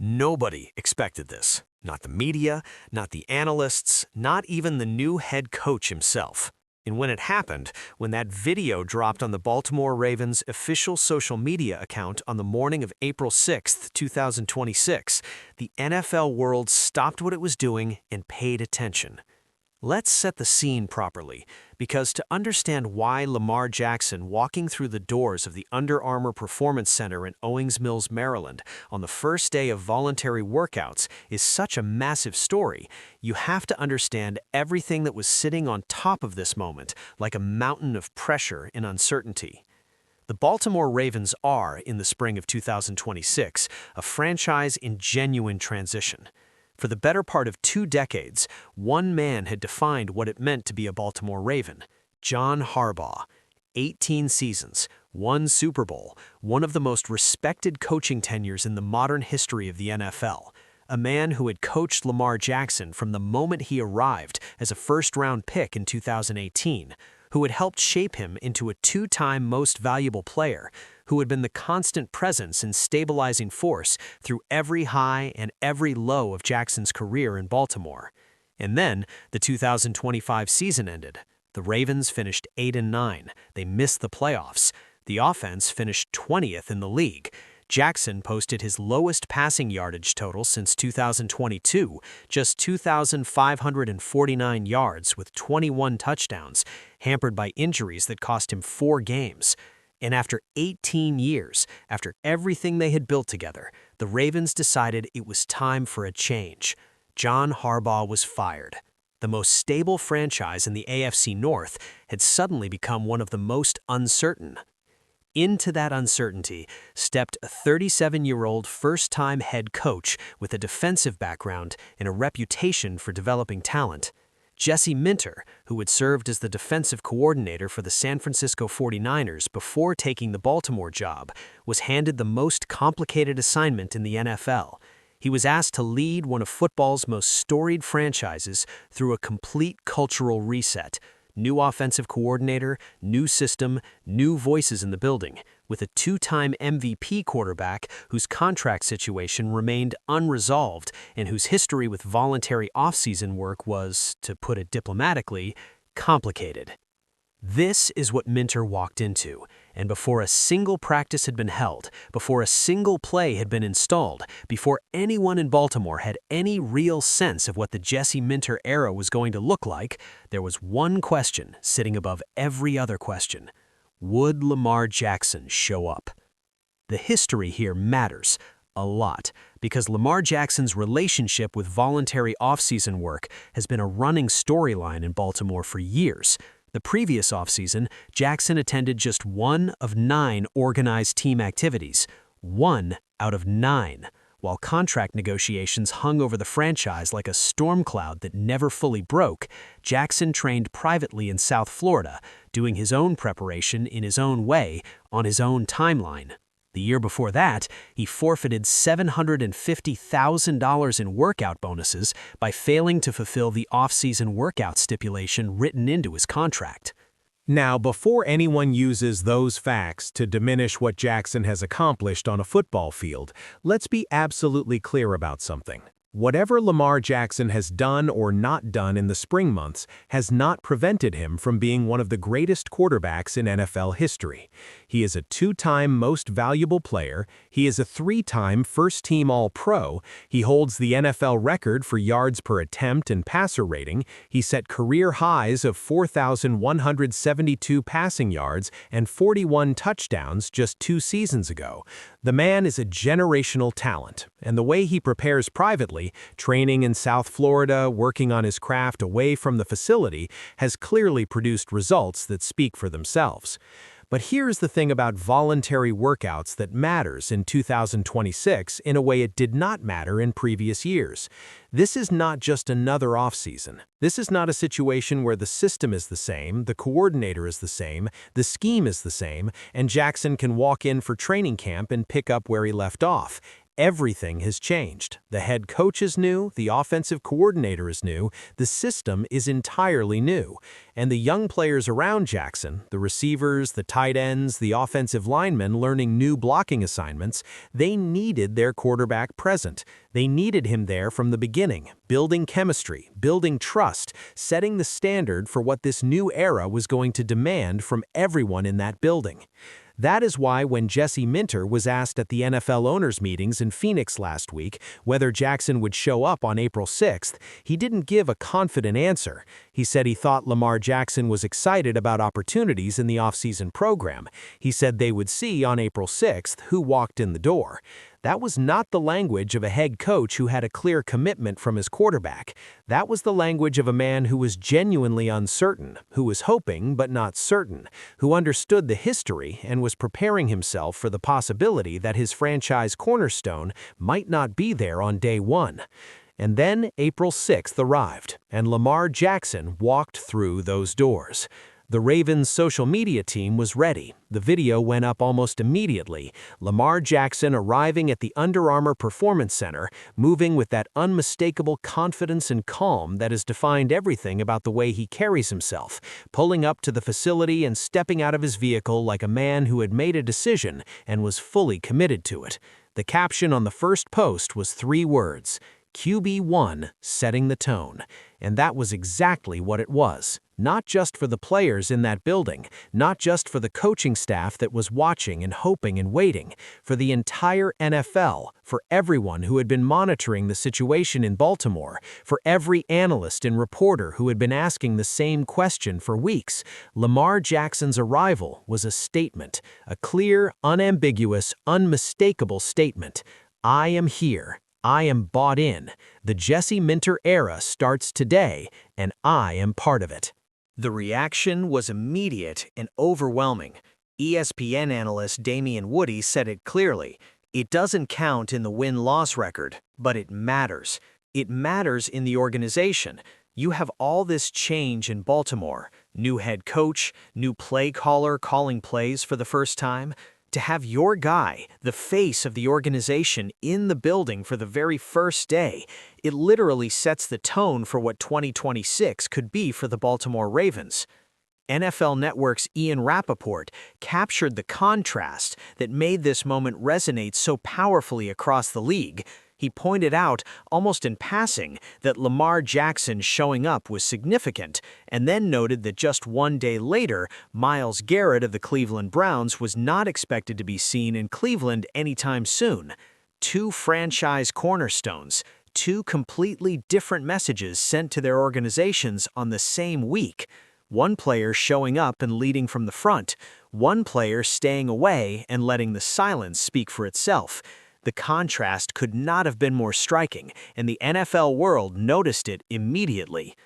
Nobody expected this. Not the media, not the analysts, not even the new head coach himself. And when it happened, when that video dropped on the Baltimore Ravens' official social media account on the morning of April 6, 2026, the NFL world stopped what it was doing and paid attention. Let's set the scene properly, because to understand why Lamar Jackson walking through the doors of the Under Armour Performance Center in Owings Mills, Maryland, on the first day of voluntary workouts is such a massive story, you have to understand everything that was sitting on top of this moment, like a mountain of pressure and uncertainty. The Baltimore Ravens are, in the spring of 2026, a franchise in genuine transition. For the better part of 2 decades, one man had defined what it meant to be a Baltimore Raven: John Harbaugh. 18 seasons, 1 Super Bowl, one of the most respected coaching tenures in the modern history of the NFL. A man who had coached Lamar Jackson from the moment he arrived as a first-round pick in 2018, who had helped shape him into a 2-time most valuable player, who had been the constant presence and stabilizing force through every high and every low of Jackson's career in Baltimore. And then, the 2025 season ended. The Ravens finished 8-9. They missed the playoffs. The offense finished 20th in the league. Jackson posted his lowest passing yardage total since 2022, just 2,549 yards with 21 touchdowns, hampered by injuries that cost him 4 games. And after 18 years, after everything they had built together, the Ravens decided it was time for a change. John Harbaugh was fired. The most stable franchise in the AFC North had suddenly become one of the most uncertain. Into that uncertainty stepped a 37-year-old first-time head coach with a defensive background and a reputation for developing talent. Jesse Minter, who had served as the defensive coordinator for the San Francisco 49ers before taking the Baltimore job, was handed the most complicated assignment in the NFL. He was asked to lead one of football's most storied franchises through a complete cultural reset. New offensive coordinator, new system, new voices in the building, with a 2-time MVP quarterback whose contract situation remained unresolved and whose history with voluntary offseason work was, to put it diplomatically, complicated. This is what Minter walked into, and before a single practice had been held, before a single play had been installed, before anyone in Baltimore had any real sense of what the Jesse Minter era was going to look like, there was one question sitting above every other question. Would Lamar Jackson show up? The history here matters a lot, because Lamar Jackson's relationship with voluntary offseason work has been a running storyline in Baltimore for years. The previous offseason, Jackson attended just 1 of 9 organized team activities, 1 out of 9, while contract negotiations hung over the franchise like a storm cloud that never fully broke. Jackson trained privately in South Florida, doing his own preparation in his own way, on his own timeline. The year before that, he forfeited $750,000 in workout bonuses by failing to fulfill the off-season workout stipulation written into his contract. Now, before anyone uses those facts to diminish what Jackson has accomplished on a football field, let's be absolutely clear about something. Whatever Lamar Jackson has done or not done in the spring months has not prevented him from being one of the greatest quarterbacks in NFL history. He is a 2-time most valuable player, he is a 3-time first-team All-Pro, he holds the NFL record for yards per attempt and passer rating, he set career highs of 4,172 passing yards and 41 touchdowns just 2 seasons ago. The man is a generational talent, and the way he prepares privately, training in South Florida, working on his craft away from the facility, has clearly produced results that speak for themselves. But here's the thing about voluntary workouts that matters in 2026 in a way it did not matter in previous years. This is not just another offseason. This is not a situation where the system is the same, the coordinator is the same, the scheme is the same, and Jackson can walk in for training camp and pick up where he left off. Everything has changed. The head coach is new, the offensive coordinator is new, the system is entirely new. And the young players around Jackson, the receivers, the tight ends, the offensive linemen learning new blocking assignments, they needed their quarterback present. They needed him there from the beginning, building chemistry, building trust, setting the standard for what this new era was going to demand from everyone in that building. That is why when Jesse Minter was asked at the NFL owners' meetings in Phoenix last week whether Jackson would show up on April 6th, he didn't give a confident answer. He said he thought Lamar Jackson was excited about opportunities in the offseason program. He said they would see on April 6th who walked in the door. That was not the language of a head coach who had a clear commitment from his quarterback. That was the language of a man who was genuinely uncertain, who was hoping but not certain, who understood the history and was preparing himself for the possibility that his franchise cornerstone might not be there on day one. And then April 6th arrived, and Lamar Jackson walked through those doors. The Ravens' social media team was ready. The video went up almost immediately. Lamar Jackson arriving at the Under Armour Performance Center, moving with that unmistakable confidence and calm that has defined everything about the way he carries himself, pulling up to the facility and stepping out of his vehicle like a man who had made a decision and was fully committed to it. The caption on the first post was 3 words: QB1 setting the tone. And that was exactly what it was. Not just for the players in that building, not just for the coaching staff that was watching and hoping and waiting, for the entire NFL, for everyone who had been monitoring the situation in Baltimore, for every analyst and reporter who had been asking the same question for weeks. Lamar Jackson's arrival was a statement, a clear, unambiguous, unmistakable statement. I am here. I am bought in. The Jesse Minter era starts today, and I am part of it. The reaction was immediate and overwhelming. ESPN analyst Damian Woody said it clearly. It doesn't count in the win-loss record, but it matters. It matters in the organization. You have all this change in Baltimore. New head coach, new play caller calling plays for the first time. To have your guy, the face of the organization, in the building for the very first day, it literally sets the tone for what 2026 could be for the Baltimore Ravens. NFL Network's Ian Rappaport captured the contrast that made this moment resonate so powerfully across the league. He pointed out, almost in passing, that Lamar Jackson showing up was significant, and then noted that just 1 day later, Myles Garrett of the Cleveland Browns was not expected to be seen in Cleveland anytime soon. 2 franchise cornerstones, 2 completely different messages sent to their organizations on the same week. 1 player showing up and leading from the front, 1 player staying away and letting the silence speak for itself. The contrast could not have been more striking, and the NFL world noticed it immediately.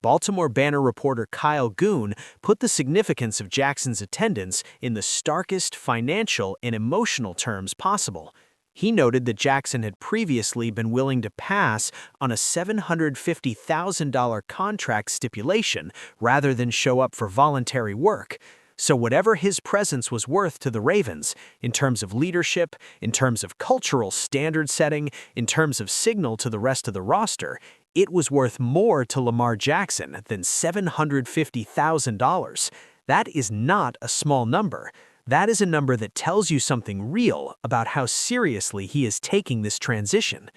Baltimore Banner reporter Kyle Goon put the significance of Jackson's attendance in the starkest financial and emotional terms possible. He noted that Jackson had previously been willing to pass on a $750,000 contract stipulation rather than show up for voluntary work. So whatever his presence was worth to the Ravens, in terms of leadership, in terms of cultural standard setting, in terms of signal to the rest of the roster, it was worth more to Lamar Jackson than $750,000. That is not a small number. That is a number that tells you something real about how seriously he is taking this transition.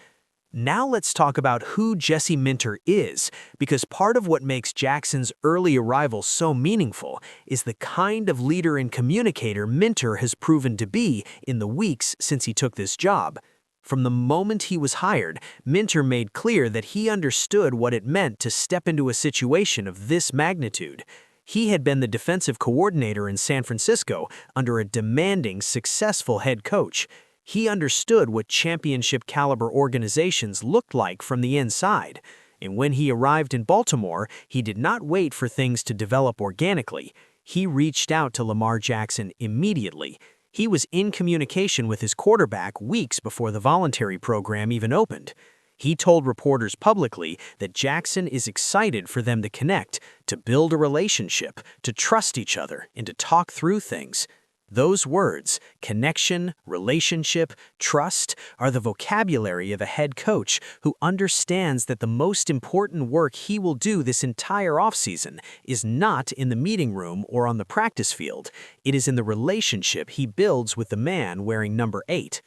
Now let's talk about who Jesse Minter is, because part of what makes Jackson's early arrival so meaningful is the kind of leader and communicator Minter has proven to be in the weeks since he took this job. From the moment he was hired, Minter made clear that he understood what it meant to step into a situation of this magnitude. He had been the defensive coordinator in San Francisco under a demanding, successful head coach. He understood what championship-caliber organizations looked like from the inside. And when he arrived in Baltimore, he did not wait for things to develop organically. He reached out to Lamar Jackson immediately. He was in communication with his quarterback weeks before the voluntary program even opened. He told reporters publicly that Jackson is excited for them to connect, to build a relationship, to trust each other, and to talk through things. Those words, connection, relationship, trust, are the vocabulary of a head coach who understands that the most important work he will do this entire offseason is not in the meeting room or on the practice field. It is in the relationship he builds with the man wearing number 8.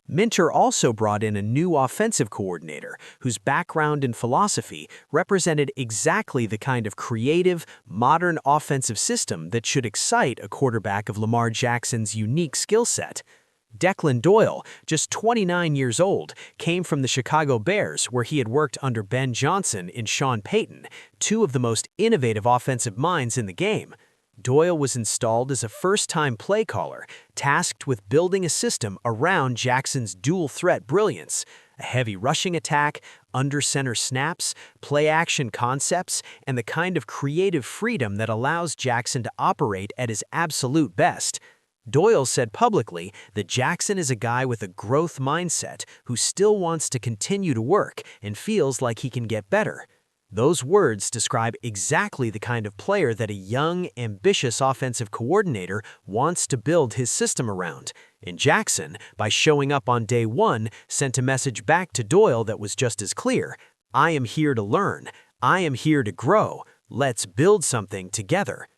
Minter also brought in a new offensive coordinator whose background and philosophy represented exactly the kind of creative, modern offensive system that should excite a quarterback of Lamar Jackson's unique skill set. Declan Doyle, just 29 years old, came from the Chicago Bears where he had worked under Ben Johnson and Sean Payton, two of the most innovative offensive minds in the game. Doyle was installed as a first-time play caller, tasked with building a system around Jackson's dual-threat brilliance: a heavy rushing attack, under-center snaps, play-action concepts, and the kind of creative freedom that allows Jackson to operate at his absolute best. Doyle said publicly that Jackson is a guy with a growth mindset who still wants to continue to work and feels like he can get better. Those words describe exactly the kind of player that a young, ambitious offensive coordinator wants to build his system around. And Jackson, by showing up on day one, sent a message back to Doyle that was just as clear: I am here to learn. I am here to grow. Let's build something together.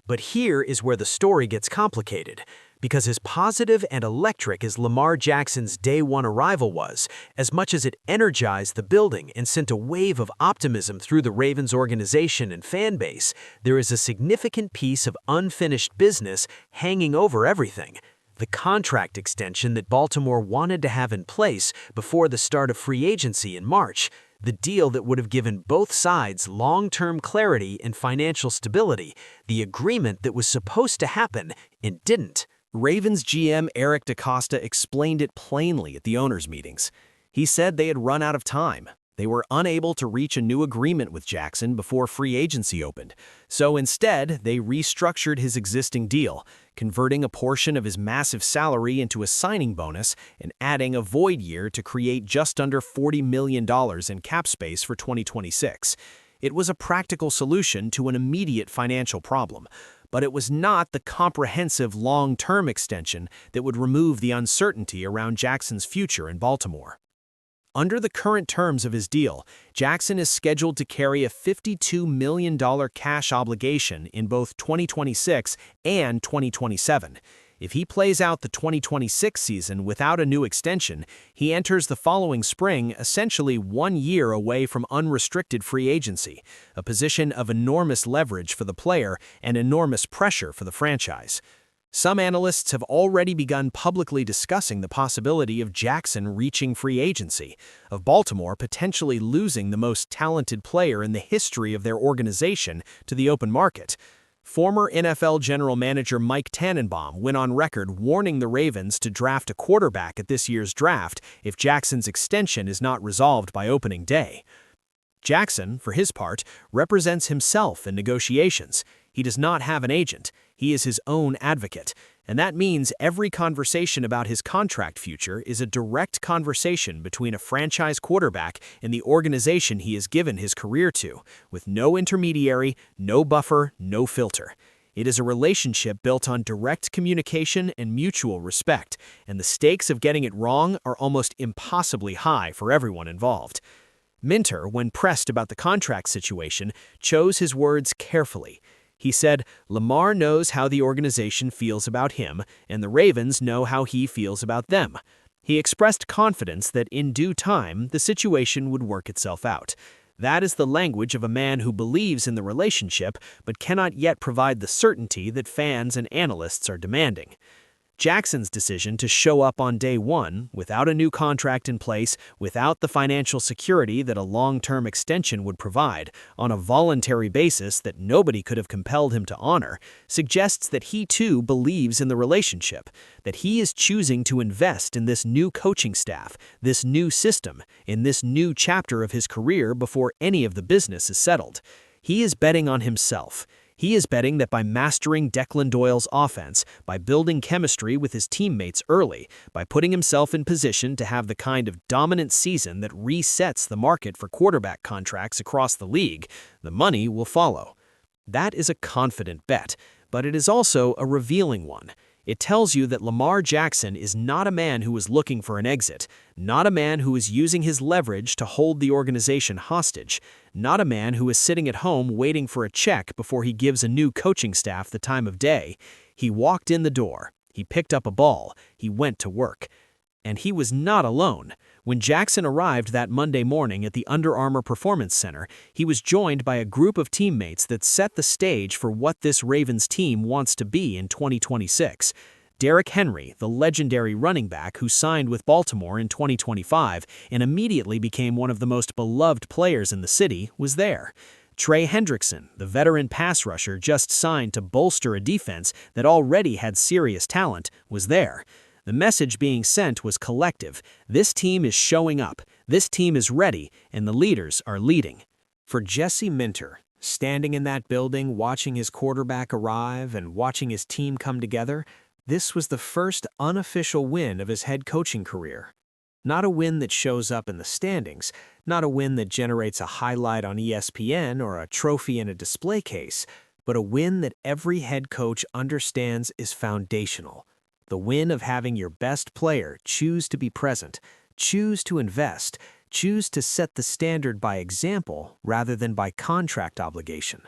But here is where the story gets complicated. Because as positive and electric as Lamar Jackson's day one arrival was, as much as it energized the building and sent a wave of optimism through the Ravens organization and fan base, there is a significant piece of unfinished business hanging over everything: the contract extension that Baltimore wanted to have in place before the start of free agency in March, the deal that would have given both sides long-term clarity and financial stability, the agreement that was supposed to happen and didn't. Ravens GM Eric DeCosta explained it plainly at the owners' meetings. He said they had run out of time. They were unable to reach a new agreement with Jackson before free agency opened, so instead they restructured his existing deal, converting a portion of his massive salary into a signing bonus and adding a void year to create just under $40 million in cap space for 2026. It was a practical solution to an immediate financial problem, but it was not the comprehensive long-term extension that would remove the uncertainty around Jackson's future in Baltimore. Under the current terms of his deal, Jackson is scheduled to carry a $52 million cash obligation in both 2026 and 2027. If he plays out the 2026 season without a new extension, he enters the following spring essentially 1 year away from unrestricted free agency, a position of enormous leverage for the player and enormous pressure for the franchise. Some analysts have already begun publicly discussing the possibility of Jackson reaching free agency, of Baltimore potentially losing the most talented player in the history of their organization to the open market. Former NFL general manager Mike Tannenbaum went on record warning the Ravens to draft a quarterback at this year's draft if Jackson's extension is not resolved by opening day. Jackson, for his part, represents himself in negotiations. He does not have an agent. He is his own advocate, and that means every conversation about his contract future is a direct conversation between a franchise quarterback and the organization he has given his career to, with no intermediary, no buffer, no filter. It is a relationship built on direct communication and mutual respect, and the stakes of getting it wrong are almost impossibly high for everyone involved. Minter, when pressed about the contract situation, chose his words carefully. He said, "Lamar knows how the organization feels about him, and the Ravens know how he feels about them." He expressed confidence that in due time, the situation would work itself out. That is the language of a man who believes in the relationship but cannot yet provide the certainty that fans and analysts are demanding. Jackson's decision to show up on day one, without a new contract in place, without the financial security that a long-term extension would provide, on a voluntary basis that nobody could have compelled him to honor, suggests that he too believes in the relationship, that he is choosing to invest in this new coaching staff, this new system, in this new chapter of his career before any of the business is settled. He is betting on himself. He is betting that by mastering Declan Doyle's offense, by building chemistry with his teammates early, by putting himself in position to have the kind of dominant season that resets the market for quarterback contracts across the league, the money will follow. That is a confident bet, but it is also a revealing one. It tells you that Lamar Jackson is not a man who is looking for an exit, not a man who is using his leverage to hold the organization hostage, not a man who is sitting at home waiting for a check before he gives a new coaching staff the time of day. He walked in the door, he picked up a ball, he went to work. And he was not alone. When Jackson arrived that Monday morning at the Under Armour Performance Center, he was joined by a group of teammates that set the stage for what this Ravens team wants to be in 2026. Derrick Henry, the legendary running back who signed with Baltimore in 2025 and immediately became one of the most beloved players in the city, was there. Trey Hendrickson, the veteran pass rusher just signed to bolster a defense that already had serious talent, was there. The message being sent was collective. This team is showing up, this team is ready, and the leaders are leading. For Jesse Minter, standing in that building, watching his quarterback arrive and watching his team come together, this was the first unofficial win of his head coaching career. Not a win that shows up in the standings, not a win that generates a highlight on ESPN or a trophy in a display case, but a win that every head coach understands is foundational. The win of having your best player choose to be present, choose to invest, choose to set the standard by example rather than by contract obligation.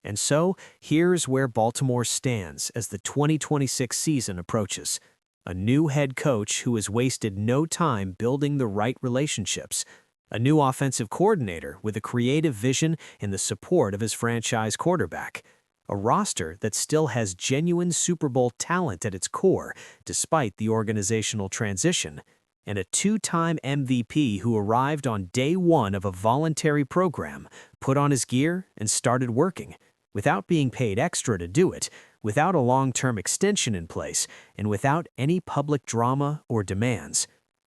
And so, here's where Baltimore stands as the 2026 season approaches. A new head coach who has wasted no time building the right relationships. A new offensive coordinator with a creative vision and the support of his franchise quarterback. A roster that still has genuine Super Bowl talent at its core, despite the organizational transition, and a two-time MVP who arrived on day one of a voluntary program, put on his gear, and started working, without being paid extra to do it, without a long-term extension in place, and without any public drama or demands.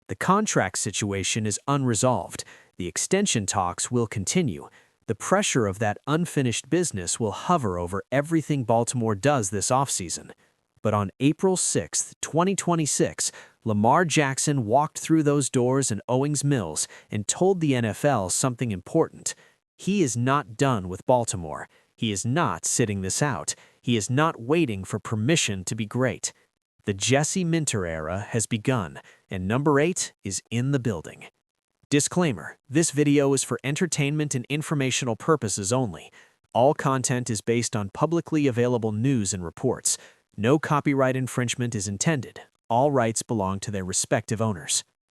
The contract situation is unresolved. The extension talks will continue. The pressure of that unfinished business will hover over everything Baltimore does this offseason. But on April 6, 2026, Lamar Jackson walked through those doors in Owings Mills and told the NFL something important. He is not done with Baltimore. He is not sitting this out. He is not waiting for permission to be great. The Jesse Minter era has begun, and number 8 is in the building. Disclaimer: this video is for entertainment and informational purposes only. All content is based on publicly available news and reports. No copyright infringement is intended. All rights belong to their respective owners.